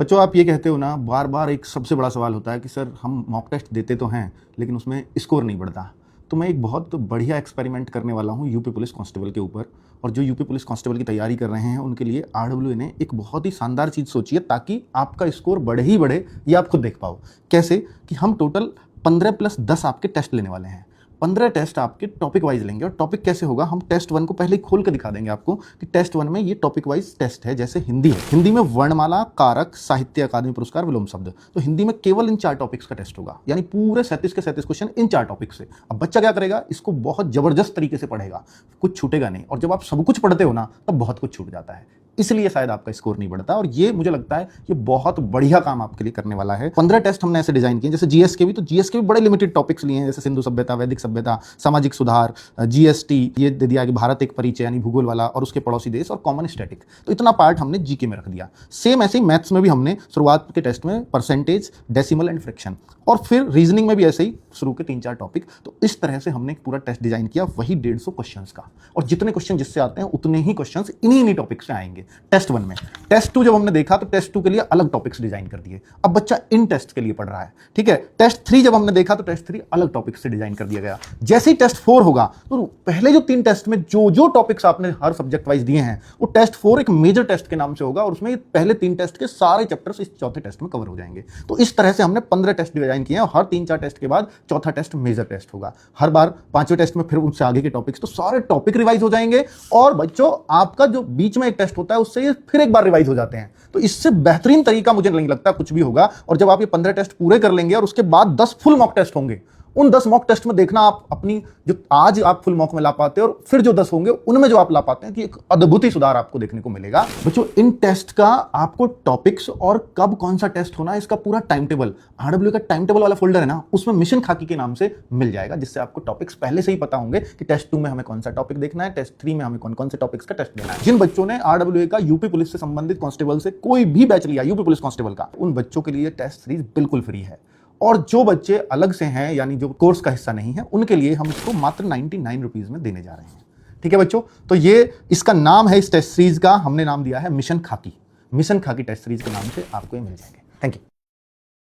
बच्चों आप ये कहते हो ना, बार बार एक सबसे बड़ा सवाल होता है कि सर हम मॉक टेस्ट देते तो हैं लेकिन उसमें स्कोर नहीं बढ़ता। तो मैं एक बहुत बढ़िया एक्सपेरिमेंट करने वाला हूँ यूपी पुलिस कांस्टेबल के ऊपर, और जो यूपी पुलिस कांस्टेबल की तैयारी कर रहे हैं उनके लिए आरडब्ल्यूए ने एक बहुत ही शानदार चीज़ सोची है ताकि आपका स्कोर बढ़े ही बढ़े, ये आप खुद देख पाओ। कैसे कि हम टोटल 15+10 आपके टेस्ट लेने वाले हैं। 15 टेस्ट आपके टॉपिक वाइज लेंगे। और टॉपिक कैसे होगा, हम टेस्ट 1 को पहले ही खोल कर दिखा देंगे आपको कि टेस्ट 1 में ये टॉपिक वाइज टेस्ट है। जैसे हिंदी है, हिंदी में वर्णमाला, कारक, साहित्य अकादमी पुरस्कार, विलोम शब्द। तो हिंदी में केवल इन 4 टॉपिक्स का टेस्ट होगा, यानी पूरे 37 के 37 क्वेश्चन इन 4 टॉपिक से। अब बच्चा क्या करेगा, इसको बहुत जबरदस्त तरीके से पढ़ेगा, कुछ छूटेगा नहीं। और जब आप सब कुछ पढ़ते हो ना तब बहुत कुछ छूट जाता है, इसलिए शायद आपका स्कोर नहीं बढ़ता। और ये मुझे लगता है ये बहुत बढ़िया काम आपके लिए करने वाला है। 15 टेस्ट हमने ऐसे डिजाइन किए, जैसे जीएस के भी, तो जीएस के भी बड़े लिमिटेड टॉपिक्स लिए हैं, जैसे सिंधु सभ्यता, वैदिक सभ्यता, सामाजिक सुधार, जीएसटी, ये दे दिया कि भारत एक परिचय यानी भूगोल वाला, और उसके पड़ोसी देश, और कॉमन स्टैटिक। तो इतना पार्ट हमने जीके में रख दिया। सेम ऐसे ही मैथ्स में भी हमने शुरुआत के टेस्ट में परसेंटेज, डेसिमल एंड फ्रैक्शन, और फिर रीजनिंग में भी ऐसे ही शुरू के 3-4 टॉपिक। तो इस तरह से हमने पूरा टेस्ट डिजाइन किया, वही 150 क्वेश्चंस का। और जितने क्वेश्चन जिससे आते हैं उतने ही क्वेश्चंस इन्हीं टॉपिक से आएंगे टेस्ट 1 में। टेस्ट 2 जब हमने देखा तो टेस्ट 2 के लिए अलग टॉपिक्स डिजाइन कर दिए। अब बच्चा इन टेस्ट के लिए पढ़ रहा है, ठीक है। टेस्ट 3 जब हमने देखा तो टेस्ट 3 अलग टॉपिक से डिजाइन कर दिया गया। जैसे ही टेस्ट 4 होगा तो पहले जो 3 टेस्ट में जो टॉपिक्स आपने हर सब्जेक्ट वाइज दिए हैं, वो टेस्ट 4 एक मेजर टेस्ट के नाम से होगा, और उसमें पहले 3 टेस्ट के सारे चैप्टर्स इस चौथे टेस्ट में कवर हो जाएंगे। तो इस तरह से हमने 15 टेस्ट डिजाइन किए हैं, और हर 3-4 टेस्ट के बाद चौथा टेस्ट मेजर टेस्ट होगा। हर बार 5वें टेस्ट में फिर उनसे आगे के टॉपिक्स, तो सारे टॉपिक रिवाइज हो जाएंगे। और बच्चों आपका जो बीच में एक टेस्ट होता है उससे ये फिर एक बार रिवाइज हो जाते हैं। तो इससे बेहतरीन तरीका मुझे नहीं लगता कुछ भी होगा। और जब आप ये 15 टेस्ट पूरे कर लेंगे और उसके बाद 10 फुल मॉक टेस्ट होंगे, उन 10 मॉक टेस्ट में देखना आप अपनी जो आज आप फुल मॉक में ला पाते हैं और फिर जो 10 होंगे उनमें जो आप ला पाते हैं, कि एक अद्भुत ही सुधार आपको देखने को मिलेगा। बच्चों इन टेस्ट का आपको टॉपिक्स और कब कौन सा टेस्ट होना है इसका पूरा टाइम टेबल, आरडब्ल्यू का टाइम टेबल वाला फोल्डर है ना, उसमें मिशन खाकी के नाम से मिल जाएगा, जिससे आपको टॉपिक्स पहले से ही पता होंगे कि टेस्ट 2 में हमें कौन सा टॉपिक देखना है, टेस्ट 3 में हमें कौन कौन से टॉपिक्स का टेस्ट देना है। जिन बच्चों ने आरडब्ल्यू का यूपी पुलिस से संबंधित कांस्टेबल से कोई भी बैच लिया यूपी पुलिस कांस्टेबल का, उन बच्चों के लिए टेस्ट सीरीज बिल्कुल फ्री है। और जो बच्चे अलग से हैं, यानी जो कोर्स का हिस्सा नहीं है, उनके लिए हम इसको मात्र 99 रुपीज में देने जा रहे हैं। ठीक है बच्चों, तो ये इसका नाम है, इस टेस्ट सीरीज का हमने नाम दिया है मिशन खाकी। मिशन खाकी टेस्ट सीरीज के नाम से आपको ये मिल जाएंगे। Thank you.